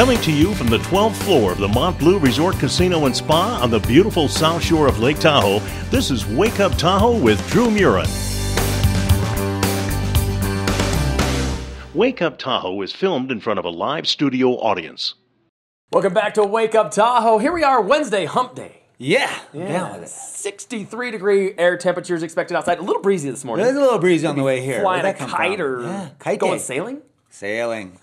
Coming to you from the 12th floor of the Mont Bleu Resort Casino and Spa on the beautiful south shore of Lake Tahoe, this is Wake Up Tahoe with Dreu Murin. Wake Up Tahoe is filmed in front of a live studio audience. Welcome back to Wake Up Tahoe. Here we are, Wednesday, hump day. Yeah. Down with it. 63-degree air temperatures expected outside. A little breezy this morning. There's a little breezy on the way here. Flying a kite or kite going day. sailing? Sailing.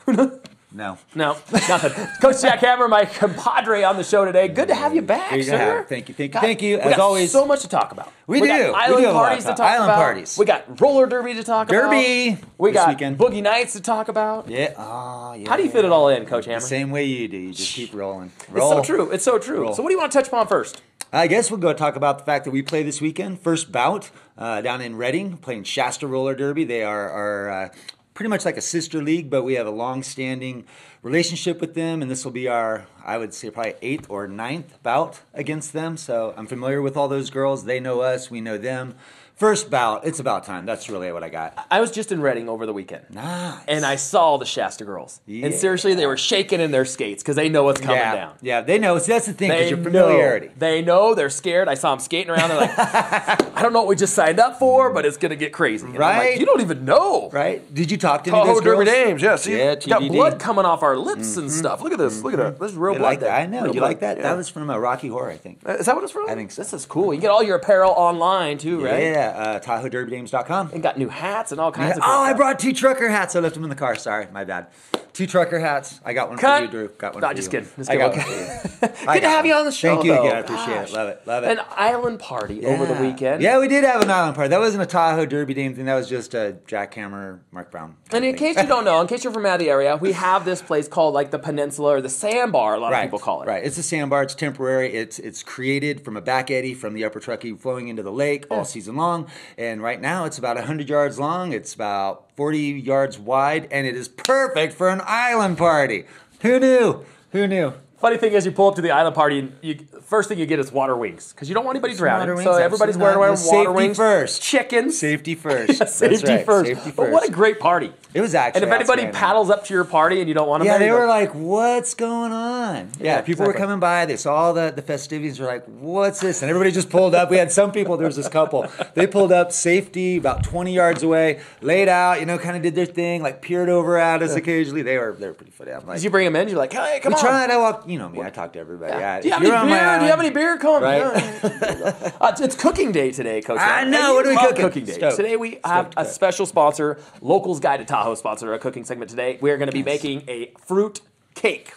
No, nothing. Coach Jack Hammer, my compadre on the show today. Good to have you back, sir. Thank you. As always, so much to talk about. We do. Got island parties to talk about. Island parties. We got roller derby to talk about. Derby. We got weekend. boogie nights to talk about. Yeah. Oh, yeah. How do you fit it all in, Coach Hammer? The same way you do. You just keep rolling. It's so true. It's so true. Roll. So what do you want to touch upon first? I guess we'll go talk about the fact that we play this weekend. First bout down in Reading, playing Shasta Roller Derby. They are pretty much like a sister league, but we have a long-standing relationship with them, and this will be our, I would say, probably 8th or 9th bout against them. So I'm familiar with all those girls. They know us. We know them. First bout, it's about time. That's really what I got. I was just in Reading over the weekend. Nice. And I saw the Shasta girls. Yeah. And seriously, they were shaking in their skates because they know what's coming down. Yeah, they know. See, that's the thing, because They your familiarity. know. They know. They're scared. I saw them skating around. They're like, I don't know what we just signed up for, but it's going to get crazy. And I'm Right? like, you don't even know. Right? Did you talk to any of Tahoe those girls? Derby Dames, yeah. See, Yeah, got TDD. blood coming off our lips and stuff. Look at this. Look at that. This is real You blood like there. that? I know. Real You blood. like that? Yeah. That was from Rocky Horror, I think. Is that what it's from? I think so. This is cool. You get all your apparel online, too, right? Yeah, TahoeDerbyDames.com. And got new hats and all kinds of Oh, I stuff. brought 2 trucker hats. I left them in the car. Sorry, my bad. 2 trucker hats. I got one Cut. for you, Drew. Got one for Just you. kidding. Just I got kidding. one for you. Good to have you on the show. Thank you though. again. I appreciate Gosh. it. Love it. Love it. An island party over the weekend. Yeah, we did have an island party. That wasn't a Tahoe Derby Dame thing. That was just a Jack Hammer, Mark Brown. And in case you don't know, in case you're from out of the area, we have this place called like the Peninsula or the Sandbar, a lot of people call it. Right. It's a sandbar. It's temporary. It's created from a back eddy from the upper Truckee flowing into the lake all season long. And right now it's about 100 yards long. It's about 40 yards wide. And it is perfect for an island party. Who knew? Who knew? Funny thing is, you pull up to the island party, and first thing you get is water wings because you don't want anybody drowning. Water So wings, everybody's absolutely wearing not. water Safety wings. first. Chickens. Safety first. Yeah, safety That's right. first. Safety But first. what a great party. It was actually. And if anybody outstanding. paddles up to your party and you don't want them, Yeah, there, they you were go, like, what's going on? Yeah, people were exactly. coming by. They saw the festivities. Were like, what's this? And everybody just pulled up. We had some people, there was this couple. They pulled up, safety, about 20 yards away, laid out, kind of did their thing, like peered over at us occasionally. They were pretty funny. I'm like, Did you bring them in? You're like, hey, come we on. tried. I walked, me, I talk to everybody. Yeah. Yeah. Do you have If any you're on beer? my Do you have any beer? Come on. Right. Yeah. It's cooking day today, Coach. I And know. you What are we love cooking? Cooking day. Stoked. Today we have a special sponsor, Locals Guide to Tahoe sponsor, a cooking segment today. We are going to be making a fruit cake.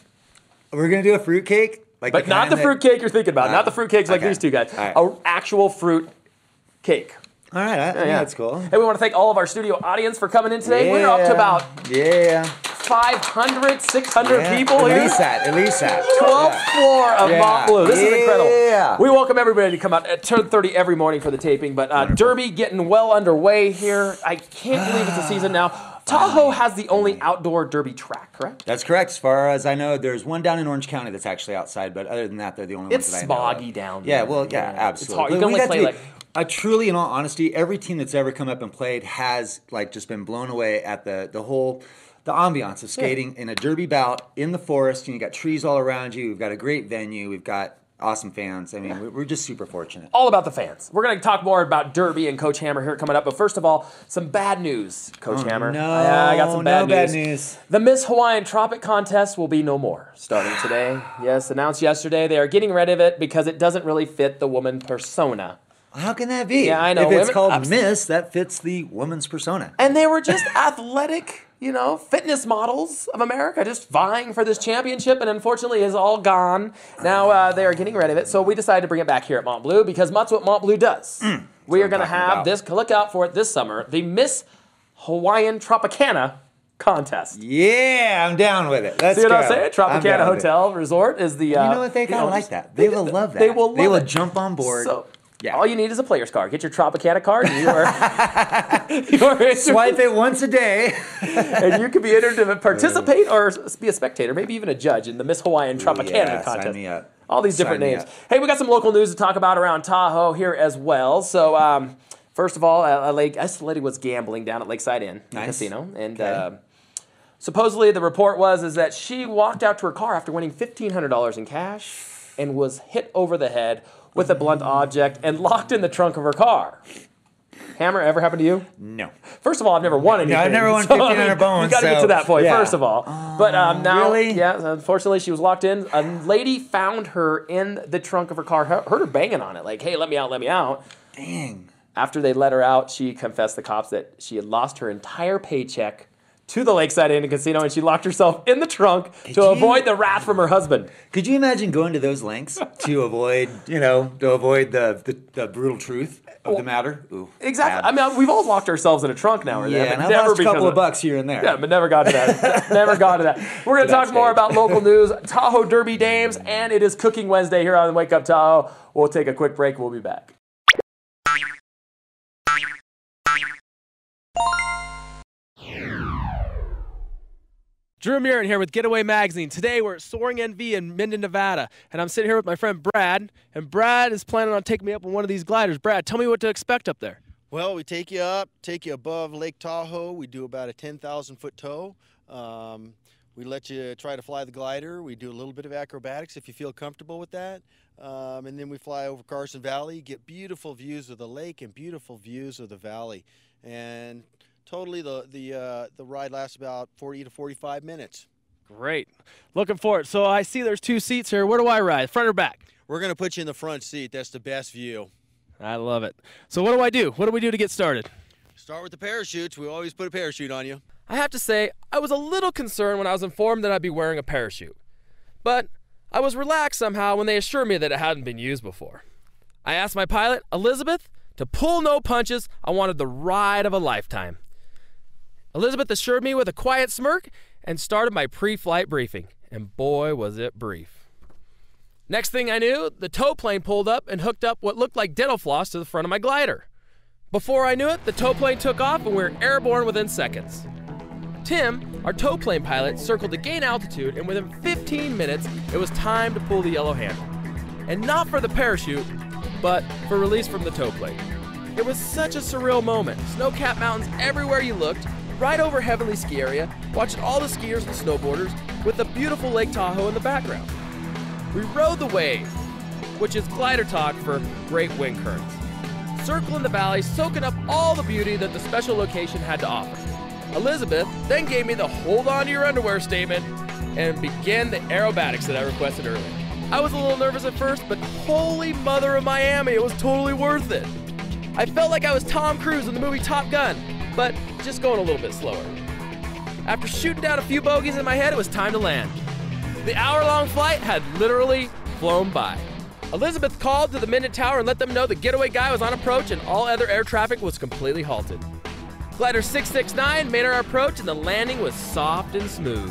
We're going to do a fruit cake? Like But not the fruit cake you're thinking about. Not the fruit cakes like okay. these two guys. All right. An actual fruit cake. All right. Yeah, that's cool. Hey, we want to thank all of our studio audience for coming in today. We're up to about 500, 600 people here. At least that. 12th floor of Mont Bleu. This is incredible. Yeah. We welcome everybody to come out at 10:30 every morning for the taping. But Derby getting well underway here. I can't believe it's the season now. Tahoe has the only outdoor Derby track, correct? That's correct. As far as I know, there's one down in Orange County that's actually outside, but other than that, they're the only ones that I know of. It's smoggy down Yeah, there. well, yeah, absolutely. It's hard. You But can we only got play to like... I truly, in all honesty, every team that's ever come up and played has just been blown away at the ambiance of skating in a derby bout in the forest. And you got trees all around you. We've got a great venue. We've got awesome fans. I mean, we're just super fortunate. All about the fans. We're going to talk more about Derby and Coach Hammer here coming up. But first of all, some bad news, Coach Hammer. No, I got some bad bad news. The Miss Hawaiian Tropic Contest will be no more starting today. Yes, announced yesterday. They are getting rid of it because it doesn't really fit the woman persona. How can that be? Yeah, I know. If it's Women- called Miss, that fits the woman's persona. And they were just athletic, fitness models of America, just vying for this championship, and unfortunately is all gone. Now they are getting rid of it, so we decided to bring it back here at Mont Bleu because that's what Mont Bleu does. We are going to have this, look out for it this summer, the Miss Hawaiian Tropicana contest. Yeah, I'm down with it. Let's See what go. I'm saying? I'm Tropicana down with it. Hotel Resort is the... You know what? They kind of like that. They will love that. They will love it. Jump on board. So, yeah. all you need is a player's card. Get your Tropicana card, and you are Swipe it once a day. and you can be entered to participate or be a spectator, maybe even a judge in the Miss Hawaiian Tropicana yeah, contest. sign me up. All these different Sign me names. up. Hey, we got some local news to talk about around Tahoe here as well. So, first of all, this lady was gambling down at Lakeside Inn Nice. Casino, and Okay. Supposedly, the report is that she walked out to her car after winning $1,500 in cash and was hit over the head with a blunt object and locked in the trunk of her car. Hammer, ever happened to you? No. First of all, I've never won anything. No, I've never won 1,500 bones. You got to get to that point, first of all. But now, really? yeah, unfortunately, she was locked in. A lady found her in the trunk of her car, heard her banging on it, like, hey, let me out, let me out. Dang. After they let her out, she confessed to the cops that she had lost her entire paycheck to the Lakeside Inn and Casino, and she locked herself in the trunk to avoid the wrath from her husband. Could you imagine going to those lengths to avoid, the brutal truth of the matter? Ooh, exactly. bad. I mean, we've all locked ourselves in a trunk now or then. Yeah, but and never I've lost a couple of of bucks here and there. Yeah, but never got to that. Never got to that. We're going to talk more about local news, Tahoe Derby Dames, and it is Cooking Wednesday here on Wake Up Tahoe. We'll take a quick break. We'll be back. Dreu Murin here with Getaway Magazine. Today we're at Soaring NV in Minden, Nevada, and I'm sitting here with my friend Brad, and Brad is planning on taking me up on one of these gliders. Brad, tell me what to expect up there. Well, we take you up, take you above Lake Tahoe. We do about a 10,000-foot tow. We let you try to fly the glider. We do a little bit of acrobatics if you feel comfortable with that. And then we fly over Carson Valley, get beautiful views of the lake and beautiful views of the valley. And totally, the ride lasts about 40 to 45 minutes. Great. Looking forward. So I see there's two seats here. Where do I ride, front or back? We're going to put you in the front seat. That's the best view. I love it. So what do I do? What do we do to get started? Start with the parachutes. We always put a parachute on you. I have to say, I was a little concerned when I was informed that I'd be wearing a parachute. But I was relaxed somehow when they assured me that it hadn't been used before. I asked my pilot, Elizabeth, to pull no punches. I wanted the ride of a lifetime. Elizabeth assured me with a quiet smirk and started my pre-flight briefing. And boy, was it brief. Next thing I knew, the tow plane pulled up and hooked up what looked like dental floss to the front of my glider. Before I knew it, the tow plane took off and we were airborne within seconds. Tim, our tow plane pilot, circled to gain altitude, and within 15 minutes, it was time to pull the yellow handle. And not for the parachute, but for release from the tow plane. It was such a surreal moment. Snow-capped mountains everywhere you looked, right over Heavenly Ski Area, watching all the skiers and snowboarders, with the beautiful Lake Tahoe in the background. We rode the wave, which is glider talk for great wind currents, circling the valley, soaking up all the beauty that the special location had to offer. Elizabeth then gave me the hold on to your underwear statement and began the aerobatics that I requested earlier. I was a little nervous at first, but holy mother of Miami, it was totally worth it. I felt like I was Tom Cruise in the movie Top Gun, but just going a little bit slower. After shooting down a few bogeys in my head, it was time to land. The hour-long flight had literally flown by. Elizabeth called to the Minden Tower and let them know the getaway guy was on approach and all other air traffic was completely halted. Glider 669 made our approach and the landing was soft and smooth.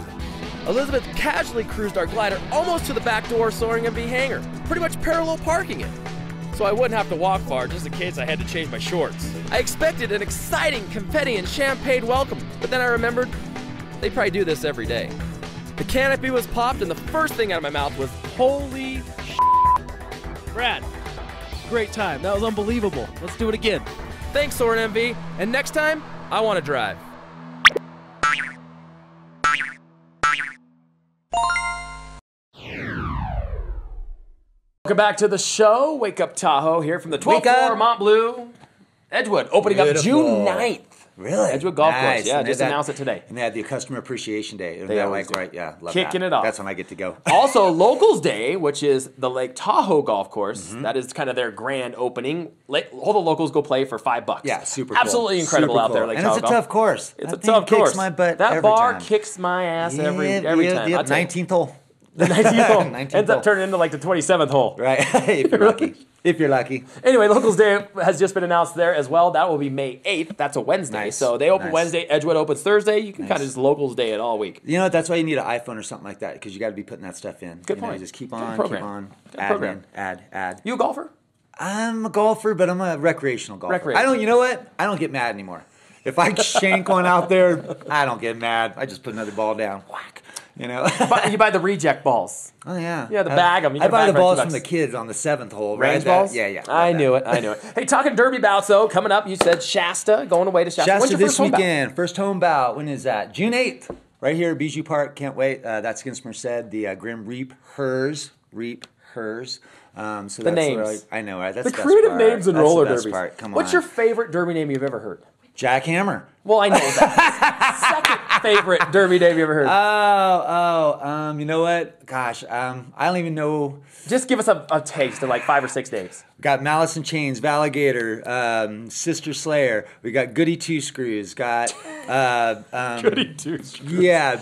Elizabeth casually cruised our glider almost to the back door of Soaring MV hangar, pretty much parallel parking it, so I wouldn't have to walk far just in case I had to change my shorts. I expected an exciting confetti and champagne welcome, but then I remembered they probably do this every day. The canopy was popped and the first thing out of my mouth was, holy shit. Brad, great time. That was unbelievable. Let's do it again. Thanks, Soaring MV, and next time, I want to drive. Welcome back to the show. Wake Up Tahoe here from the 12th floor, Mont Bleu, Edgewood, opening up June 9th. Really? Edgewood Golf Nice. Course. Yeah, And just that- announced it today. And they had the Customer Appreciation Day. Isn't They that always like, do. right? Yeah, love Kicking that. it off. That's when I get to go. Also, Locals Day, which is the Lake Tahoe Golf Course. That is kind of their grand opening. All the locals go play for $5. Yeah, super cool. Absolutely incredible Super out there, cool. Lake And Tahoe it's a Golf. tough course. It's That a thing tough kicks course. my butt that every bar time. kicks my ass every Yeah, time. yeah, I'll tell you. 19th hole. The 19th hole 19th ends up hole. turning into like the 27th hole. Right, if you're lucky. If you're lucky. Anyway, Locals Day has just been announced there as well. That will be May 8th. That's a Wednesday. Nice. So they open Nice. Wednesday. Edgewood opens Thursday. You can Nice. kind of just Locals Day it all week. You know what? That's why you need an iPhone or something like that, because you got to be putting that stuff in. Good You know, point. just keep Good on, program. keep on. Good Add program. in, add. You a golfer? I'm a golfer, but I'm a recreational golfer. Recreational. I don't. You know what? I don't get mad anymore. If I shank one out there, I don't get mad. I just put another ball down. Whack. You know. You buy the reject balls. Oh yeah. Yeah, the bag 'em. You I get a buy bag the for balls $2. from the kids on the 7th hole. Range right? balls? Yeah. I knew it. Hey, talking derby bouts, though, coming up, you said Shasta, going away to Shasta. When's Shasta your this first home bout? weekend. First home bout. When is that? June 8th. right here, Bijou Park. Can't wait. That's against Merced. The Grim Reap Hers. So The names. I know, right? That's The best creative part. names in That's roller the best derbies. part. Come on. What's your favorite derby name you've ever heard? Jackhammer? Well, I know that. Second favorite derby name you ever heard? You know what? Gosh, I don't even know. Just give us a taste of like 5 or 6 names. Got Malice in Chains, Valigator, Sister Slayer. We got Goody Two Screws. Got Goody Two Screws. Yeah.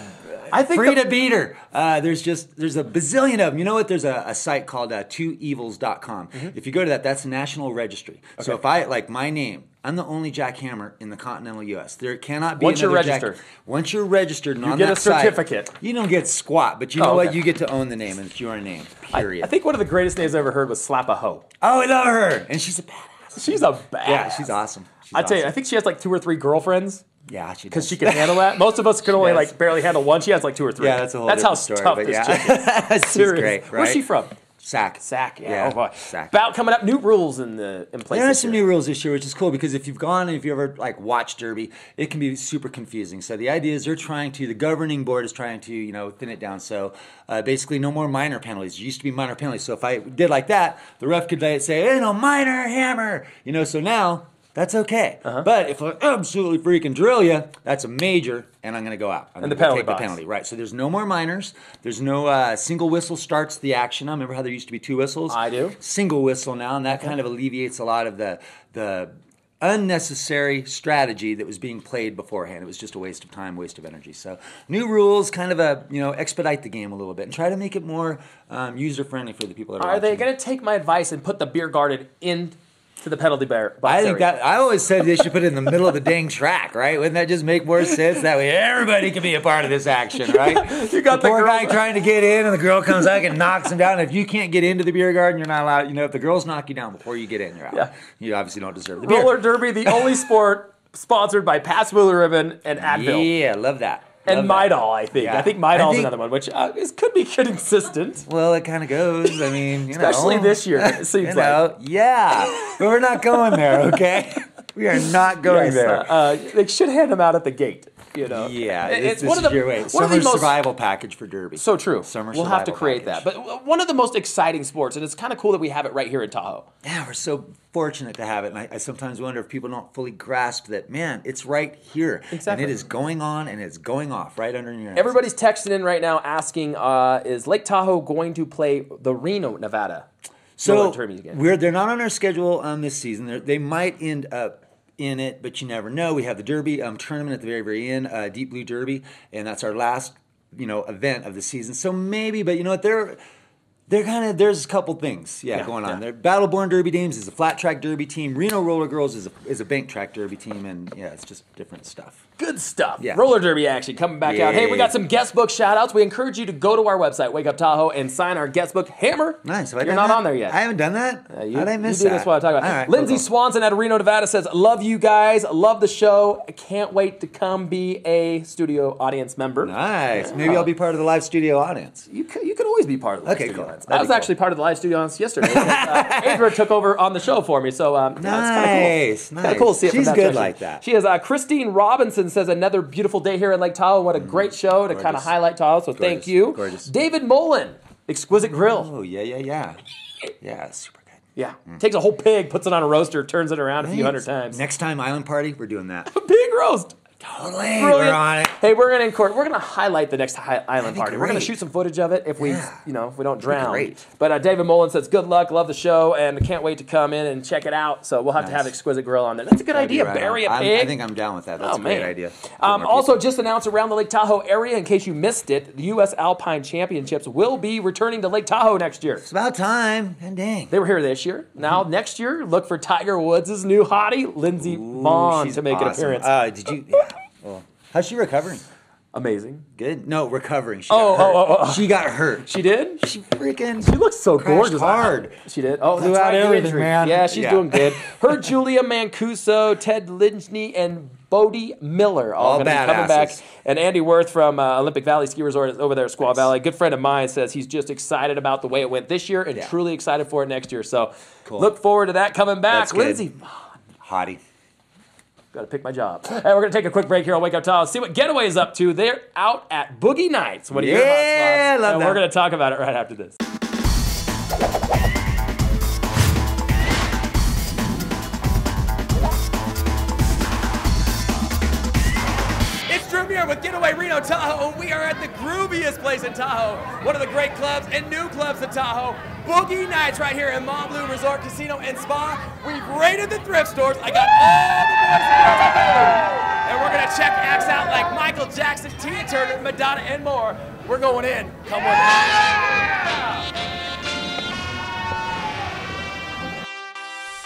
I think Frida Beater. There's a bazillion of them. You know what? There's a site called twoevils.com. If you go to that, that's the national registry. Okay. So if I, like my name, I'm the only jackhammer in the continental U.S. There cannot be Once you're another registered. Once you're registered and You on get that a certificate. site, you don't get squat, but you know okay. what? You get to own the name, and it's your name, period. I think one of the greatest names I ever heard was Slap a Hoe. Oh, I love her. And she's a badass. She's a badass. Yeah, she's awesome. I tell you, I think she has like 2 or 3 girlfriends. Yeah, she does. Because she can handle that. Most of us can only like barely handle one. She has like 2 or 3. Yeah, that's a whole That's how different story, tough but this yeah. chick is. She's Seriously. great, right? Where's she from? Sac. Yeah. Oh boy. Sac. Bout coming up. New rules in place. There are some new rules this year, which is cool because if you've gone and if you ever like watched Derby, it can be super confusing. So the idea is the governing board is trying to thin it down. So basically, no more minor penalties. There used to be minor penalties. So if I did like that, the ref could say, "Hey, no minor hammer." So now. That's okay. But if I absolutely freaking drill you, that's a major, and I'm going to go out. I'm and the gonna penalty take the penalty, right? So there's no more minors. There's no single whistle starts the action. Now, remember how there used to be 2 whistles? I do. Single whistle now, and that kind of alleviates a lot of the unnecessary strategy that was being played beforehand. It was just a waste of time, waste of energy. So new rules, kind of expedite the game a little bit and try to make it more user friendly for the people that are watching. They going to take my advice and put the beer garden in? To the penalty box I think area. I always said they should put it in the middle of the dang track, right? Wouldn't that just make more sense? That way everybody can be a part of this action, right? You got the poor girl guy trying to get in, and the girl comes out and knocks him down. And if you can't get into the beer garden, you're not allowed. If the girls knock you down before you get in, you're out. Yeah. You obviously don't deserve the beer. Roller derby, the only sport sponsored by Pat's Wheeler Ribbon and Advil. Yeah, love that. And Midol, I think. Yeah. I think Midol's another one, which could be consistent. Well, it kind of goes. I mean, Especially this year, it seems like. Yeah. But we're not going there, okay? We are not going there. They should hand them out at the gate. Yeah, it's this one of the your way. Summer survival package for Derby. So true. Summer we'll have to survival create package. that. But one of the most exciting sports, and it's kind of cool that we have it right here in Tahoe. Yeah, we're so fortunate to have it. And I sometimes wonder if people don't fully grasp that, man, it's right here. Exactly. And it is going on and it's going off right under your nose. Everybody's texting in right now asking, is Lake Tahoe going to play the Reno, Nevada? So again? they're not on our schedule this season. They might end up in it, but you never know. We have the Derby tournament at the very, very end, Deep Blue Derby, and that's our last, event of the season. So maybe, but you know what? They're kind of, there's a couple things, going on. There. Battleborn Derby Dames is a flat track derby team. Reno Roller Girls is a bank track derby team, and it's just different stuff. Good stuff. Yeah. Roller derby action coming back out. Hey, we got some guest book shout outs. We encourage you to go to our website, Wake Up Tahoe, and sign our guest book, Hammer. Nice. You're not on there yet. I haven't done that. How did I miss you do that? this while I talk about it. All right, Lindsay cool. Swanson out of Reno, Nevada says, love you guys. Love the show. I can't wait to come be a studio audience member. Nice. Maybe I'll be part of the live studio audience. You can always be part of the live studio cool. audience. That'd I was be actually part of the live studio audience yesterday. Adra took over on the show for me, so it's kind of cool. Kind of cool to see it from She's that good direction. like that. She is. Christine Robinson says, another beautiful day here in Lake Tahoe. What a great show to kind of highlight Tahoe, so thank you. Gorgeous. David Mullen, Exquisite Grill. Oh, yeah. Yeah, super good. Yeah. Takes a whole pig, puts it on a roaster, turns it around a few hundred times. Next time, Island Party, we're doing that. Pig roast. Totally. Brilliant. We're on it. Hey, we're gonna highlight the next island party. We're gonna great. shoot some footage of it if we, if we don't drown. great. But David Mullen says, "Good luck, love the show, and can't wait to come in and check it out." So we'll have to have Exquisite Grill on there. That's a good idea. Right Bury on. a pig. I think I'm down with that. That's a great idea. Also, just announced around the Lake Tahoe area, in case you missed it, the U.S. Alpine Championships will be returning to Lake Tahoe next year. It's about time. And dang. They were here this year. Now, next year, look for Tiger Woods' new hottie, Lindsey Vaughn, she's to make awesome. an appearance. Did you? Yeah. Well, how's she recovering? Amazing. Good. No, recovering. She Oh, got hurt. She got hurt. She did? She freaking. She looks so crashed gorgeous. hard. She did. Oh, Blew that's out right, the everything, injury. man. Yeah, she's Yeah. doing good. Her, Julia Mancuso, Ted Linchney, and Bodie Miller all going to be coming back. badasses. And Andy Worth from Olympic Valley Ski Resort is over there at Squaw Valley. Good friend of mine says he's just excited about the way it went this year and truly excited for it next year. So Cool. look forward to that coming back. That's good. Lindsey. Hottie. Got to pick my job. And we're going to take a quick break here on Wake Up Tahoe. See what Getaway is up to. They're out at Boogie Nights. What are your hot spots? Love and that. We're going to talk about it right after this. It's Dreu Murin with Getaway Reno Tahoe, and we are at the grooviest place in Tahoe. One of the great clubs and new clubs in Tahoe. Boogie Nights right here in Mont Bleu Resort Casino and Spa. We've raided the thrift stores. I got all the boys and girls together. And we're going to check acts out like Michael Jackson, Tina Turner, Madonna, and more. We're going in. Come with us.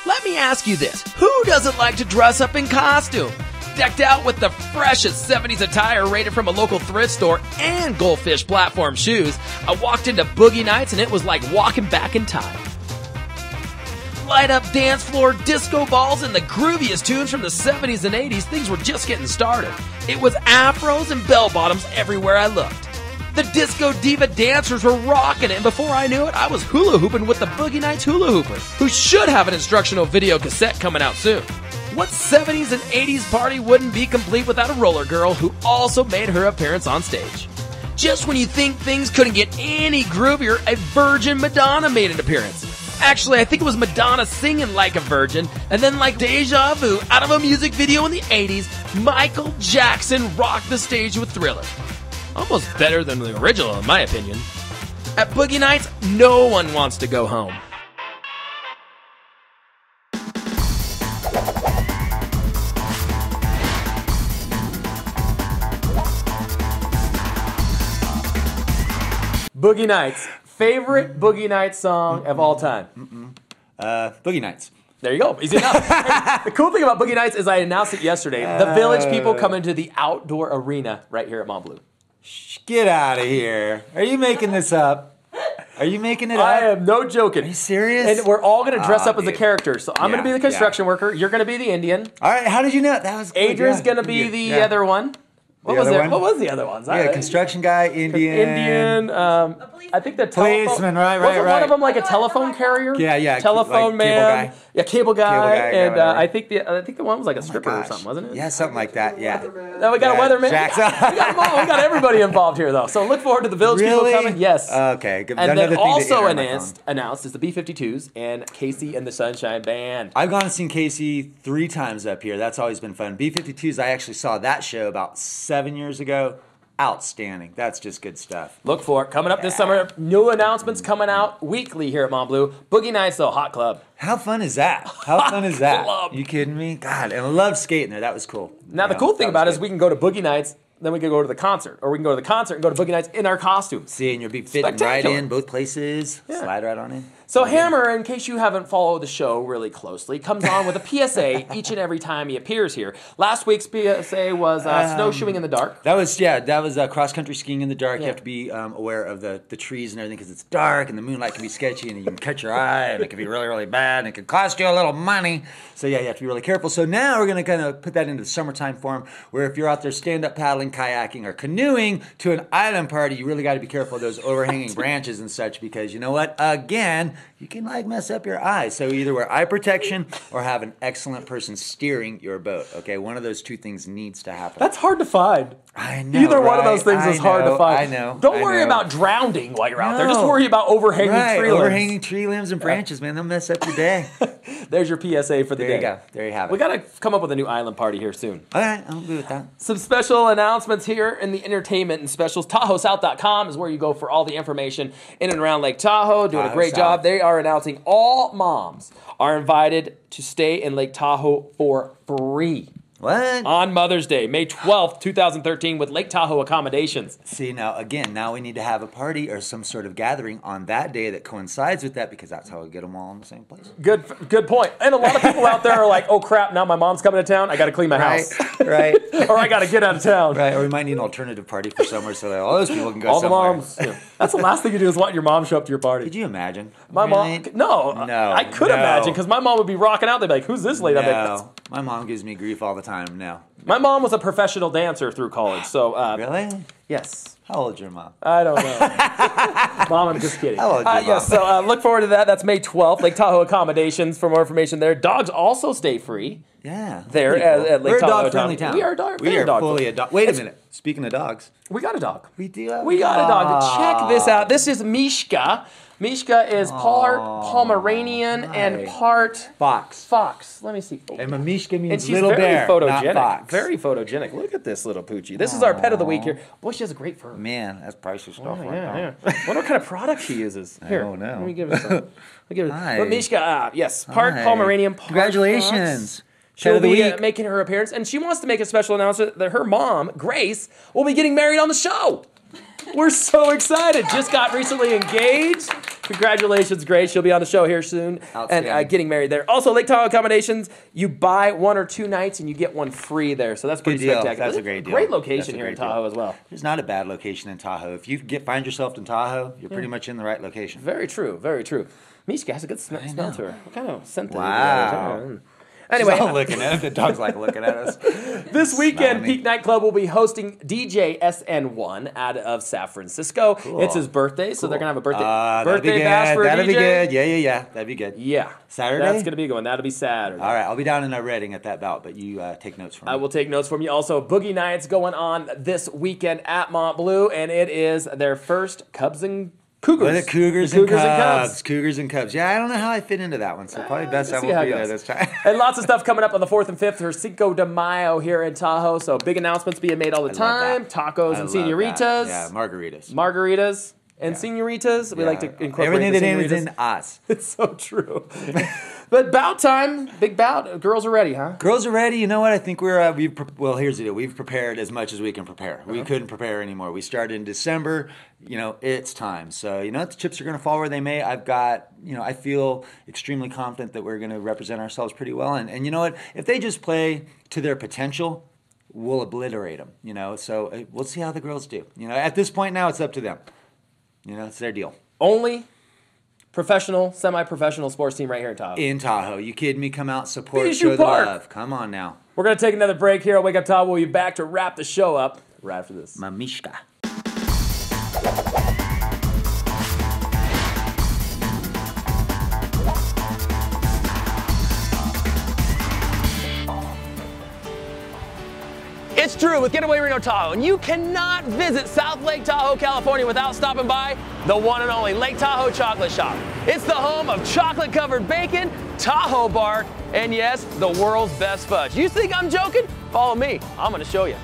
Let me ask you this. Who doesn't like to dress up in costume? Decked out with the freshest 70s attire rated from a local thrift store and Goldfish platform shoes, I walked into Boogie Nights and it was like walking back in time. Light up dance floor, disco balls, and the grooviest tunes from the 70s and 80s, things were just getting started. It was afros and bell bottoms everywhere I looked. The disco diva dancers were rocking it, and before I knew it, I was hula hooping with the Boogie Nights hula hooper, who should have an instructional video cassette coming out soon. What 70s and 80s party wouldn't be complete without a roller girl who also made her appearance on stage? Just when you think things couldn't get any groovier, a virgin Madonna made an appearance. Actually, I think it was Madonna singing like a virgin, and then like deja vu out of a music video in the 80s, Michael Jackson rocked the stage with Thriller. Almost better than the original, in my opinion. At Boogie Nights, no one wants to go home. Boogie Nights. Favorite Boogie Nights song of all time? Boogie Nights. There you go. Easy enough. Hey, the cool thing about Boogie Nights is I announced it yesterday. The Village people come into the outdoor arena right here at Mont Bleu. Get out of here. Are you making this up? Are you making it up? I am no joking. Are you serious? And we're all going to dress up as a dude. character. So I'm going to be the construction worker. You're going to be the Indian. All right, how did you know? That was good. Adrian's going to be the other one. What was other it? one? What was the other ones? Yeah, construction guy, Indian. I think the telephone. Policeman, right. Wasn't one of them like a telephone carrier? Yeah. Telephone like man. Cable guy. Yeah, cable guy. And whatever. I think the one was like a stripper or something, wasn't it? Yeah, something like that. Yeah. Now we got a weatherman. Jackson. We got them all. We got everybody involved here, though. So look forward to the Village people coming. Yes. Okay. Good. And Another then thing to also enter on my phone. announced is the B-52s and Casey and the Sunshine Band. I've gone and seen Casey 3 times up here. That's always been fun. B-52s, I actually saw that show about 7 years ago. Outstanding. That's just good stuff. Look for it. Coming up this summer, new announcements coming out weekly here at Mont Bleu. Boogie Nights, though, hot club. How fun is that? How fun is that? Club. You kidding me? God, and I love skating there. That was cool. Now, the cool thing about it is we can go to Boogie Nights, then we can go to the concert. Or we can go to the concert and go to Boogie Nights in our costumes. See, and you'll be fitting right Spectacular. in both places. Yeah. Slide right on in. So Hammer, in case you haven't followed the show really closely, comes on with a PSA each and every time he appears here. Last week's PSA was snowshoeing in the dark. That was cross-country skiing in the dark. You have to be aware of the trees and everything because it's dark and the moonlight can be sketchy and you can catch your eye and it can be really, really bad and it can cost you a little money. So yeah, you have to be really careful. So now we're going to kind of put that into the summertime form where if you're out there stand-up paddling, kayaking, or canoeing to an island party, you really got to be careful of those overhanging branches and such because you know what? Again, you can like mess up your eyes. So either wear eye protection or have an excellent person steering your boat. Okay, one of those two things needs to happen. That's hard to find. I know. Either one of right? those things is hard to find. I know. Don't worry about drowning while you're out there. Just No. worry about overhanging tree limbs. Overhanging tree limbs and branches, man. They'll mess up your day. There's your PSA for the There day. you go. There you have it. We got to come up with a new island party here soon. All right, I'm good with that. Some special announcements here in the entertainment and specials. TahoeSouth.com is where you go for all the information in and around Lake Tahoe. Doing a Tahoe great South. job. They are announcing all moms are invited to stay in Lake Tahoe for free What? on Mother's Day, May 12th, 2013, with Lake Tahoe accommodations. See, now we need to have a party or some sort of gathering on that day that coincides with that because that's how we get them all in the same place. Good point. And a lot of people out there are like, oh crap, now my mom's coming to town. I got to clean my house. Right. Or I got to get out of town. Right, or we might need an alternative party for somewhere so that all those people can go All the somewhere. moms. Yeah. That's the last thing you do is want your mom to show up to your party. Could you imagine? My Really? mom, no, I could imagine because my mom would be rocking out. They'd be like, "Who's this lady?" I'd be like, No, my mom gives me grief all the time. No. my mom was a professional dancer through college, so Really? Yes. How old's your mom? I don't know. Mom, I'm just kidding. How old's your mom? Yes, so look forward to that. That's May 12th. Lake Tahoe accommodations for more information there. Dogs also stay free. Yeah. There at Lake We're a Tahoe dog-friendly town. We are dog. We are dog fully a dog. Wait a minute. Speaking of dogs. We got a dog. We do have We got a dog. Check this out. This is Mishka. Mishka is part Pomeranian and part fox. Let me see. And a Mishka And means she's little very bear, photogenic. not fox. Very photogenic. Look at this little poochie. This is our pet of the week here. Boy, she has a great fur. Man, that's priceless stuff. Yeah. Wonder what kind of product she uses. Here, don't know. Let me give her some. Hi. But Mishka, yes, part Hi. Pomeranian, part Congratulations. fox. She'll Pet of the be week. making her appearance, and she wants to make a special announcement that her mom, Grace, will be getting married on the show. We're so excited. Just got recently engaged. Congratulations, Grace. She'll be on the show here soon and getting married there. Also, Lake Tahoe accommodations, you buy 1 or 2 nights and you get one free there. So that's pretty Good deal. spectacular. That's a great deal. Great location That's a here in great deal. Tahoe as well. There's not a bad location in Tahoe. If you find yourself in Tahoe, you're pretty much in the right location. Very true. Very true. Mishka has a good smell to her. What kind of scent? Wow. Anyway, She's all looking at it. The dog's like looking at us. this weekend, Smelling. Peak Nightclub will be hosting DJ SN1 out of San Francisco. Cool. It's his birthday, so they're going to have a birthday That'd be good. bash for That'd DJ. be good. Yeah. That'd be good. Yeah. Saturday? That's going to be a good one. That'll be Saturday. All right, I'll be down in Reading at that bout, but you take notes from me. I will take notes from you. Also, Boogie Nights going on this weekend at Mont Bleu, and it is their first Cubs and Cougars. Well, the Cougars The and Cubs. Cougars and Cubs. Yeah, I don't know how I fit into that one, so probably best I see won't how be it there goes. this time. And lots of stuff coming up on the 4th and 5th for Cinco de Mayo here in Tahoe. So big announcements being made all the time. Tacos and senoritas. Yeah, margaritas. Margaritas and senoritas. We like to incorporate everything the that ends senoritas. in us. It's so true. But bout time, big bout. Girls are ready, huh? Girls are ready. You know what? I think here's the deal. We've prepared as much as we can prepare. We couldn't prepare anymore. We started in December. It's time. So, the chips are going to fall where they may. I feel extremely confident that we're going to represent ourselves pretty well. And you know what? If they just play to their potential, we'll obliterate them, So we'll see how the girls do. At this point now, it's up to them. It's their deal. Only professional, semi-professional sports team right here in Tahoe. In Tahoe. You kidding me? Come out, support, Bijou show the Park. love. Come on now. We're going to take another break here at Wake Up Tahoe. We'll be back to wrap the show up right after this. My Mishka. It's Drew with Getaway Reno Tahoe, and you cannot visit South Lake Tahoe, California without stopping by the one and only Lake Tahoe Chocolate Shop. It's the home of chocolate-covered bacon, Tahoe bark, and yes, the world's best fudge. You think I'm joking? Follow me. I'm going to show you.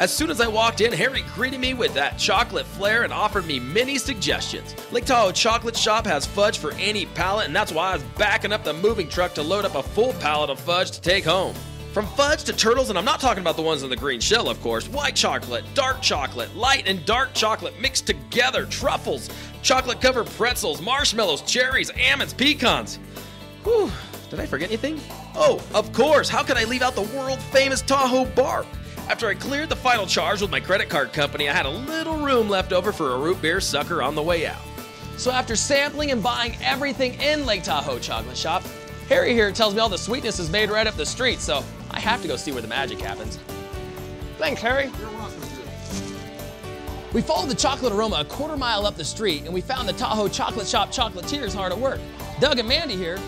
As soon as I walked in, Harry greeted me with that chocolate flair and offered me many suggestions. Lake Tahoe Chocolate Shop has fudge for any palate, and that's why I was backing up the moving truck to load up a full pallet of fudge to take home. From fudge to turtles, and I'm not talking about the ones in the green shell, of course, white chocolate, dark chocolate, light and dark chocolate mixed together, truffles, chocolate-covered pretzels, marshmallows, cherries, almonds, pecans. Whew, did I forget anything? Oh, of course, how could I leave out the world-famous Tahoe bark? After I cleared the final charge with my credit card company, I had a little room left over for a root beer sucker on the way out. So after sampling and buying everything in Lake Tahoe Chocolate Shop, Harry here tells me all the sweetness is made right up the street, so I have to go see where the magic happens. Thanks, Harry. You're welcome, Drew. We followed the chocolate aroma a quarter mile up the street, and we found the Tahoe Chocolate Shop chocolatiers hard at work. Doug and Mandy here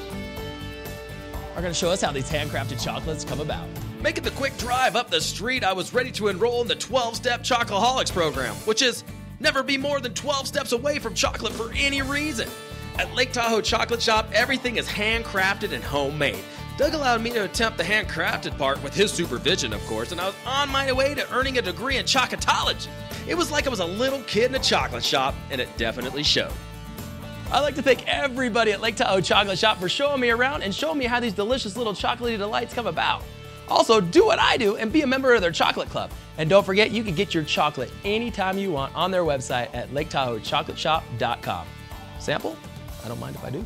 are going to show us how these handcrafted chocolates come about. Making the quick drive up the street, I was ready to enroll in the 12-step Chocoholics program, which is never be more than 12 steps away from chocolate for any reason. At Lake Tahoe Chocolate Shop, everything is handcrafted and homemade. Doug allowed me to attempt the handcrafted part with his supervision, of course, and I was on my way to earning a degree in chocotology. It was like I was a little kid in a chocolate shop, and it definitely showed. I'd like to thank everybody at Lake Tahoe Chocolate Shop for showing me around and showing me how these delicious little chocolatey delights come about. Also, do what I do and be a member of their chocolate club. And don't forget, you can get your chocolate anytime you want on their website at LakeTahoeChocolateshop.com. Sample? I don't mind if I do.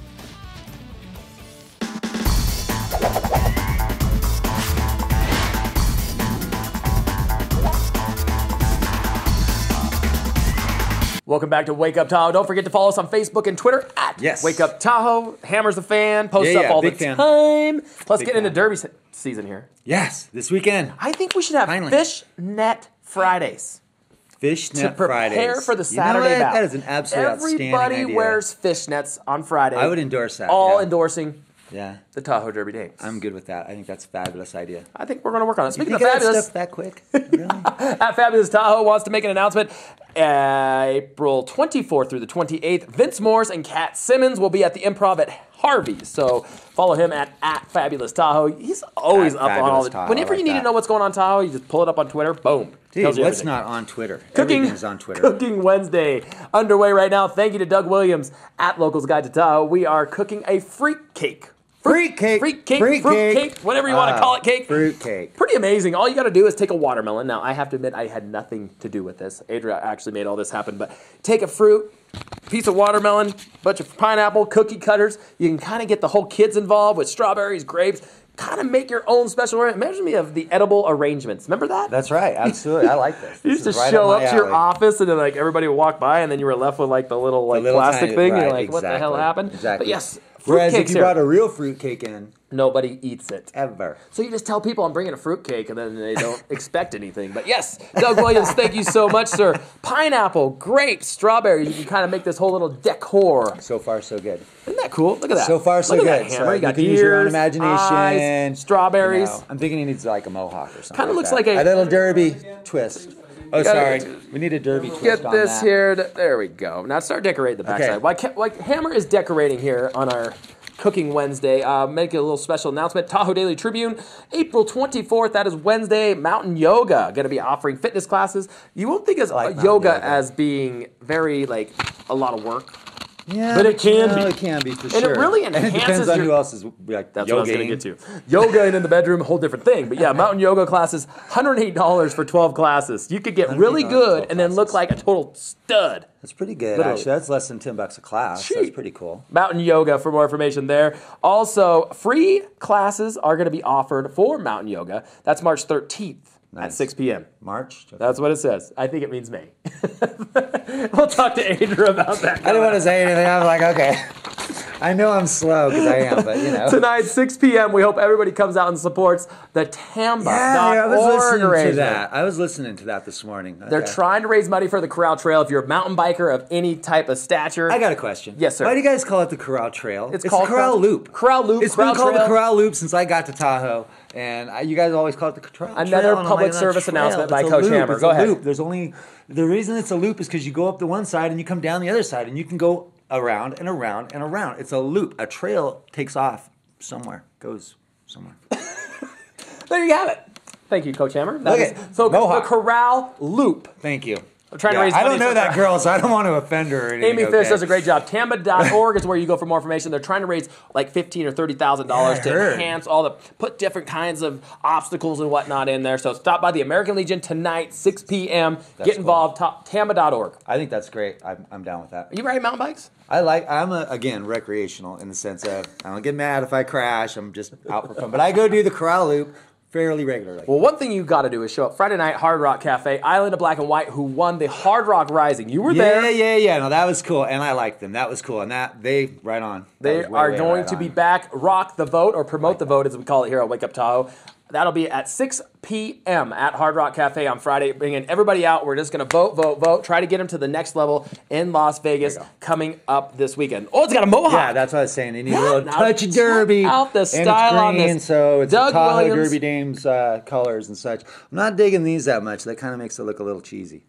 Welcome back to Wake Up Tahoe. Don't forget to follow us on Facebook and Twitter at Wake Up Tahoe. Hammer's a fan, posts up all the time. Let's get into Derby season here. Yes, this weekend. I think we should have Fish Net Fridays. Fishnet to prepare Fridays. for the Saturday bout. That is an absolutely outstanding idea. Everybody wears fishnets on Friday. I would endorse that. All endorsing the Tahoe Derby Dames. I'm good with that. I think that's a fabulous idea. I think we're going to work on it. Speaking of that fabulous, stuff that quick? Really? at Fabulous Tahoe wants to make an announcement. April 24th through the 28th, Vince Morse and Kat Simmons will be at the Improv at Harvey's. So follow him at Fabulous Tahoe. He's always up on all the. Whenever you need to know what's going on Tahoe, you just pull it up on Twitter. Boom. Dude, what's everything. Not on Twitter? Cooking Everything's on Twitter. Cooking Wednesday underway right now. Thank you to Doug Williams at Locals Guide to Tahoe. We are cooking a fruit cake. Fruit cake, whatever you want to call it, cake. Fruit cake. Pretty amazing. All you got to do is take a watermelon. Now, I have to admit, I had nothing to do with this. Adria actually made all this happen. But take a fruit, piece of watermelon, bunch of pineapple, cookie cutters. You can kind of get the whole kids involved with strawberries, grapes. Kind of make your own special. Imagine me of the edible arrangements. Remember that? That's right. Absolutely. I like this. You used to show up to your office and then like everybody would walk by and then you were left with like the little plastic thing. Right, you're like, what the hell happened? Exactly. But yes. Whereas if you brought a real fruitcake in, nobody eats it. Ever. So you just tell people I'm bringing a fruitcake and then they don't expect anything. But yes, Doug Williams, thank you so much, sir. Pineapple, grapes, strawberries. You can kind of make this whole little decor. So far, so good. Isn't that cool? Look at that. So far, so Look good. At that hammer. So you got can use your own imagination. Eyes, strawberries. I'm thinking he needs like a mohawk or something. Kind of looks that. like a little derby twist. Oh, sorry. We need a derby twist Get on this that. here. There we go. Now start decorating the backside. Okay. Hammer is decorating here on our Cooking Wednesday. Make a little special announcement. Tahoe Daily Tribune, April 24th. That is Wednesday. Mountain Yoga. Going to be offering fitness classes. You won't think of yoga as being very, like, a lot of work. Yeah, but it can be. It can be, for and sure. And it really enhances it depends on who else is like That's what I was going to get to. Yoga and in the bedroom, a whole different thing. But yeah, mountain yoga classes, $108 for 12 classes. You could get really good and then look like a total stud. That's pretty good, actually. That's less than $10 a class. Cheap. That's pretty cool. Mountain Yoga for more information there. Also, free classes are going to be offered for Mountain Yoga. That's March 13th. Nice. At 6 p.m. March? That's what it says. I think it means May. We'll talk to Adria about that. I didn't want to say anything. I'm like, okay. I know I'm slow because I am, but you know. Tonight, 6 p.m., we hope everybody comes out and supports the Tamba.org I was listening to that. I was listening to that this morning. Okay. They're trying to raise money for the Corral Trail. If you're a mountain biker of any type of stature. I got a question. Yes, sir. Why do you guys call it the Corral Trail? It's called the Corral Loop. Corral Loop. It's been called the Corral Loop since I got to Tahoe. And you guys always call it the Corral Trail. Another public service announcement by Coach Hammer. Go ahead. There's only the reason it's a loop is because you go up the one side and you come down the other side, and you can go around and around and around. It's a loop. A trail takes off somewhere, goes somewhere. There you have it. Thank you, Coach Hammer. So Mohawk. the Corral Loop. Thank you. I'm trying to raise money. I don't know that girl, so I don't want to offend her or anything. Amy Fish does a great job. Tamba.org is where you go for more information. They're trying to raise like $15,000 or $30,000 to enhance put different kinds of obstacles and whatnot in there. So stop by the American Legion tonight, 6 p.m. Get involved. Tamba.org. I think that's great. I'm down with that. Are you riding mountain bikes? I'm again recreational in the sense of I don't get mad if I crash. I'm just out for fun. But I go do the Corral Loop fairly regularly. Well, one thing you got to do is show up Friday night, Hard Rock Cafe, Island of Black and White, who won the Hard Rock Rising. You were there. Yeah. No, that was cool, and I liked them. That was cool, and they right on. They are going to be back. Rock the vote or promote the vote, as we call it here at Wake Up Tahoe. That'll be at 6 p.m. at Hard Rock Cafe on Friday. Bringing everybody out. We're just going to vote. Try to get them to the next level in Las Vegas coming up this weekend. Oh, it's got a mohawk. Yeah, that's what I was saying. They need a little touch of derby. Out the style on this. So it's Doug Tahoe Williams. Derby Dames colors and such. I'm not digging these that much. That kind of makes it look a little cheesy.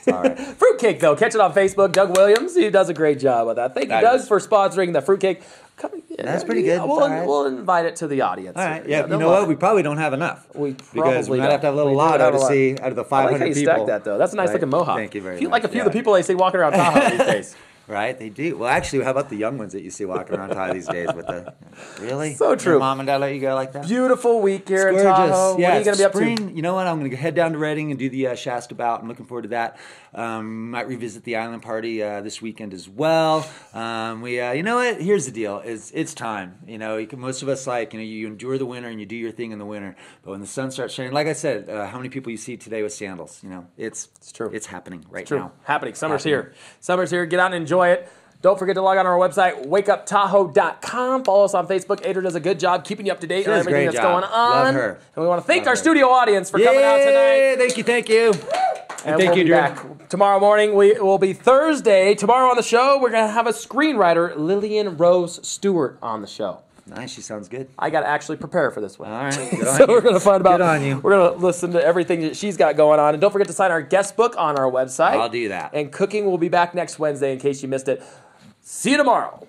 All right. Fruitcake, though. Catch it on Facebook. Doug Williams, he does a great job with that. Thank you, Doug, for sponsoring the fruitcake. That's pretty good. We'll invite it to the audience. All right. Yeah. You know what? We probably don't have enough. Because we might have to have a little lotto to see out of the 500 I like how you people. stacked that, though. That's a nice looking mohawk. Thank you very much. You like a few of the people I see walking around Tahoe these days. Right, they do. Well, actually, how about the young ones that you see walking around Tahoe these days with the... Really? So true. Your mom and dad let you go like that? Beautiful week here in Tahoe. Yeah, what are you going to be up to? You know what? I'm going to head down to Redding and do the Shasta bout. I'm looking forward to that. Might revisit the island party this weekend as well. You know what? Here's the deal: it's time. You know, most of us you endure the winter and you do your thing in the winter. But when the sun starts shining, like I said, how many people you see today with sandals? You know, it's true. It's happening right now. Happening. Summer's here. Summer's here. Get out and enjoy it. Don't forget to log on to our website, wakeuptahoe.com. Follow us on Facebook. Adria does a good job keeping you up to date on everything that's going on. Love her. And we want to thank our studio audience for coming out tonight. Thank you. And Thank we'll you, be Drew. back tomorrow morning. We will be Thursday. Tomorrow on the show, we're going to have a screenwriter, Lillian Rose Stewart, on the show. Nice. She sounds good. I got to actually prepare for this one. All right. Good on So you. we're going to find out. Good on you. We're going to listen to everything that she's got going on. And don't forget to sign our guest book on our website. I'll do that. And cooking will be back next Wednesday in case you missed it. See you tomorrow.